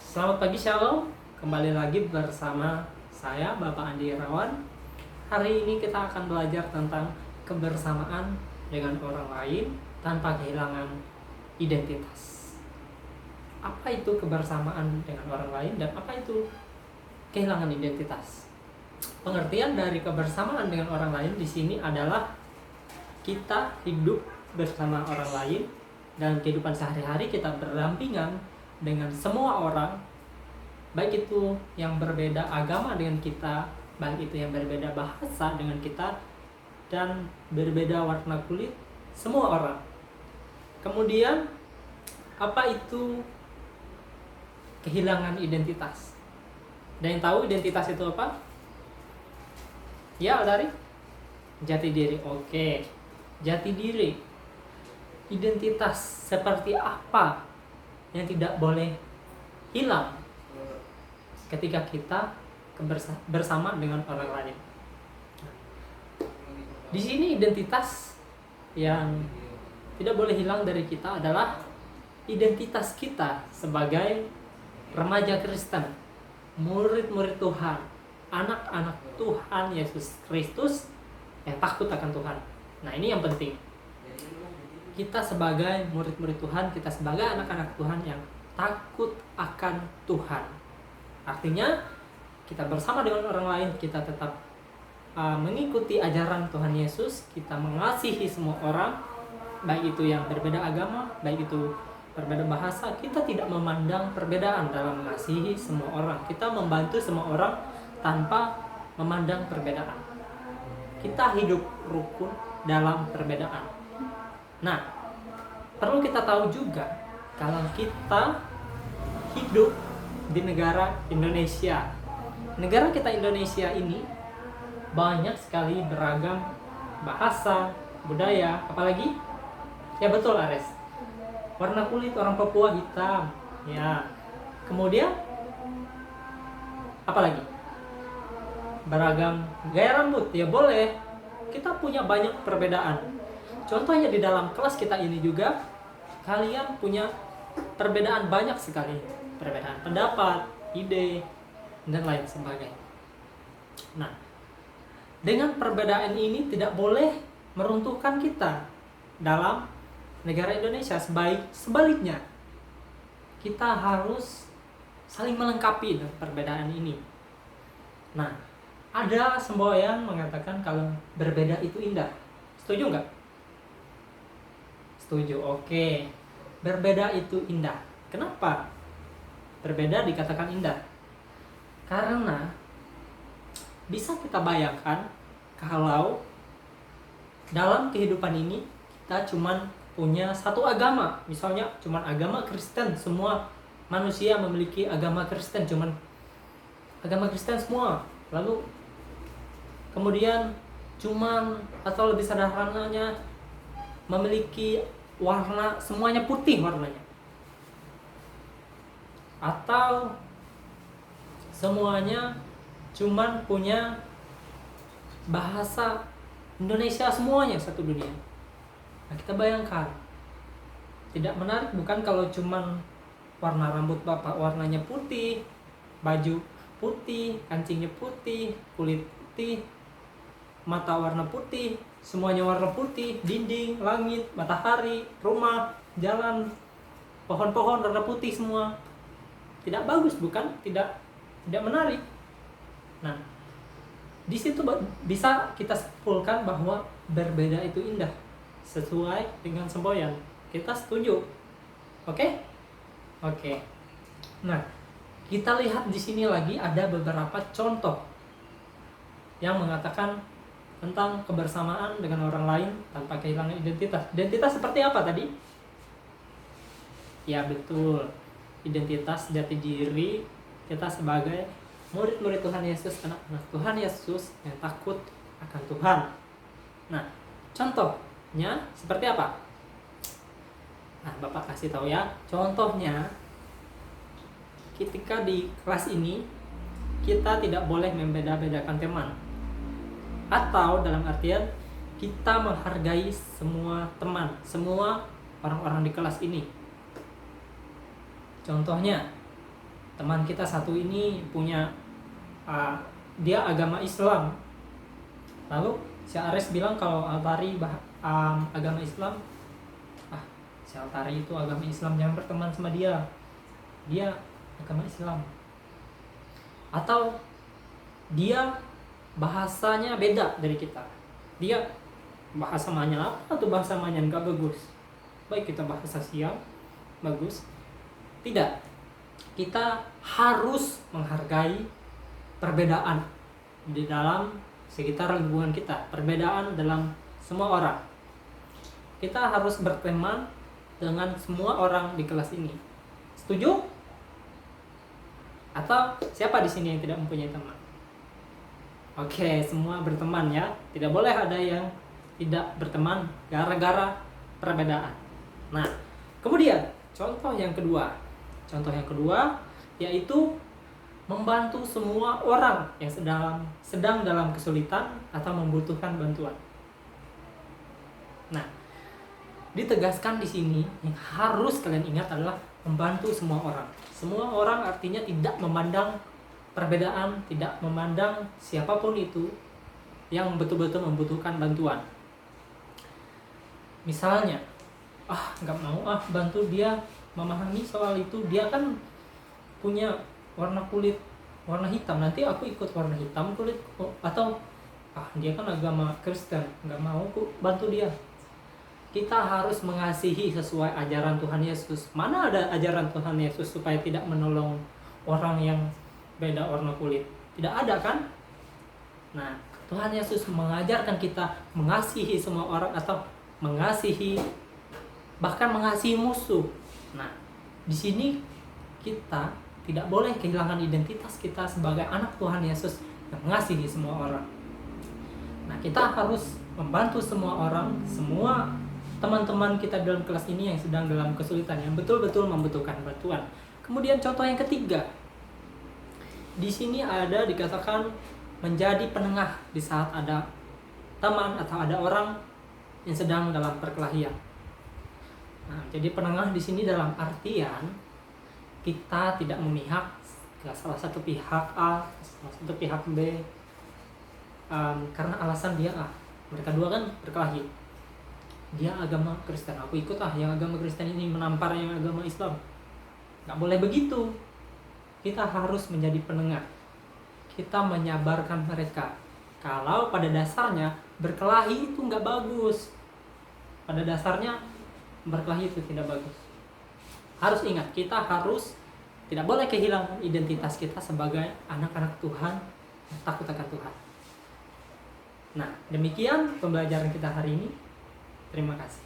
Selamat pagi Shalom, kembali lagi bersama saya Bapak Andi Irawan. Hari ini kita akan belajar tentang kebersamaan dengan orang lain tanpa kehilangan identitas. Apa itu kebersamaan dengan orang lain dan apa itu kehilangan identitas? Pengertian dari kebersamaan dengan orang lain di sini adalah kita hidup bersama orang lain dan kehidupan sehari-hari kita berdampingan dengan semua orang, baik itu yang berbeda agama dengan kita, baik itu yang berbeda bahasa dengan kita, dan berbeda warna kulit, semua orang. Kemudian, apa itu kehilangan identitas? Dan yang tahu identitas itu apa? Ya, dari jati diri. Oke, jati diri. Identitas seperti apa yang tidak boleh hilang ketika kita bersama dengan orang lain. Di sini identitas yang tidak boleh hilang dari kita adalah identitas kita sebagai remaja Kristen, murid-murid Tuhan, anak-anak Tuhan Yesus Kristus yang takut akan Tuhan. Nah, ini yang penting. Kita sebagai murid-murid Tuhan, kita sebagai anak-anak Tuhan yang takut akan Tuhan. Artinya, kita bersama dengan orang lain, kita tetap mengikuti ajaran Tuhan Yesus, kita mengasihi semua orang, baik itu yang berbeda agama, baik itu berbeda bahasa, kita tidak memandang perbedaan dalam mengasihi semua orang. Kita membantu semua orang tanpa memandang perbedaan. Kita hidup rukun dalam perbedaan. Nah, perlu kita tahu juga kalau kita hidup di negara Indonesia. Negara kita Indonesia ini banyak sekali beragam bahasa, budaya, apalagi? Ya betul, Ares. Warna kulit, orang Papua hitam. Ya. Kemudian apalagi? Beragam gaya rambut, ya boleh. Kita punya banyak perbedaan. Contohnya di dalam kelas kita ini juga, kalian punya perbedaan banyak sekali. Perbedaan pendapat, ide, dan lain sebagainya. Nah, dengan perbedaan ini tidak boleh meruntuhkan kita dalam negara Indonesia. Sebaliknya, kita harus saling melengkapi dengan perbedaan ini. Nah, ada semboyan mengatakan kalau berbeda itu indah. Setuju nggak? Setuju, oke. Berbeda itu indah. Kenapa berbeda dikatakan indah? Karena bisa kita bayangkan kalau dalam kehidupan ini kita cuman punya satu agama. Misalnya cuman agama Kristen, semua manusia memiliki agama Kristen, cuman agama Kristen semua. Lalu kemudian cuman, atau lebih sederhananya, memiliki warna semuanya putih warnanya, atau semuanya cuman punya bahasa Indonesia semuanya satu dunia. Nah, kita bayangkan, tidak menarik bukan kalau cuman warna rambut bapak warnanya putih, baju putih, kancingnya putih, kulit putih, mata warna putih, semuanya warna putih, dinding, langit, matahari, rumah, jalan, pohon-pohon warna putih semua. Tidak bagus bukan? Tidak menarik. Nah, di situ bisa kita simpulkan bahwa berbeda itu indah, sesuai dengan semboyan. Kita setuju. Oke? Oke. Nah, kita lihat di sini lagi ada beberapa contoh yang mengatakan tentang kebersamaan dengan orang lain tanpa kehilangan identitas. Identitas seperti apa tadi? Ya betul, identitas jati diri kita sebagai murid-murid Tuhan Yesus, anak-anak Tuhan Yesus yang takut akan Tuhan. Nah, contohnya seperti apa? Nah, Bapak kasih tahu ya. Contohnya, ketika di kelas ini kita tidak boleh membeda-bedakan teman. Atau dalam artian kita menghargai semua teman, semua orang-orang di kelas ini. Contohnya, teman kita satu ini punya dia agama Islam, lalu si Ares bilang kalau Altari agama Islam, si Altari itu agama Islam, jangan berteman sama dia agama Islam. Atau dia bahasanya beda dari kita, dia bahasa Manyan apa tuh, bahasa Manyan gak bagus, baik kita bahasa Siam bagus. Tidak, kita harus menghargai perbedaan di dalam sekitar lingkungan kita, perbedaan dalam semua orang. Kita harus berteman dengan semua orang di kelas ini. Setuju? Atau siapa di sini yang tidak mempunyai teman? Oke, semua berteman ya. Tidak boleh ada yang tidak berteman gara-gara perbedaan. Nah, kemudian contoh yang kedua yaitu membantu semua orang yang sedang dalam kesulitan atau membutuhkan bantuan. Nah, ditegaskan di sini yang harus kalian ingat adalah membantu semua orang. Semua orang artinya tidak memandang perbedaan, tidak memandang siapapun itu yang betul-betul membutuhkan bantuan. Misalnya, nggak mau bantu dia memahami soal itu, dia kan punya warna kulit warna hitam, nanti aku ikut warna hitam kulit. Atau dia kan agama Kristen, nggak mau aku bantu dia. Kita harus mengasihi sesuai ajaran Tuhan Yesus. Mana ada ajaran Tuhan Yesus supaya tidak menolong orang yang beda warna kulit? Tidak ada kan? Nah, Tuhan Yesus mengajarkan kita mengasihi semua orang, atau mengasihi, bahkan mengasihi musuh. Nah, di sini kita tidak boleh kehilangan identitas kita sebagai anak Tuhan Yesus yang mengasihi semua orang. Nah, kita harus membantu semua orang, semua teman-teman kita dalam kelas ini yang sedang dalam kesulitan, yang betul-betul membutuhkan bantuan. Kemudian contoh yang ketiga, di sini ada dikatakan menjadi penengah di saat ada teman atau ada orang yang sedang dalam perkelahian. Nah, jadi penengah di sini dalam artian kita tidak memihak ke salah satu pihak A, salah satu pihak B, karena alasan dia A. Mereka dua kan berkelahi. Dia agama Kristen, aku ikut yang agama Kristen ini menampar yang agama Islam. Nggak boleh begitu. Kita harus menjadi penengah. Kita menyabarkan mereka. Kalau pada dasarnya berkelahi itu nggak bagus. Pada dasarnya berkelahi itu tidak bagus. Harus ingat, kita harus tidak boleh kehilangan identitas kita sebagai anak-anak Tuhan yang takut akan Tuhan. Nah, demikian pembelajaran kita hari ini. Terima kasih.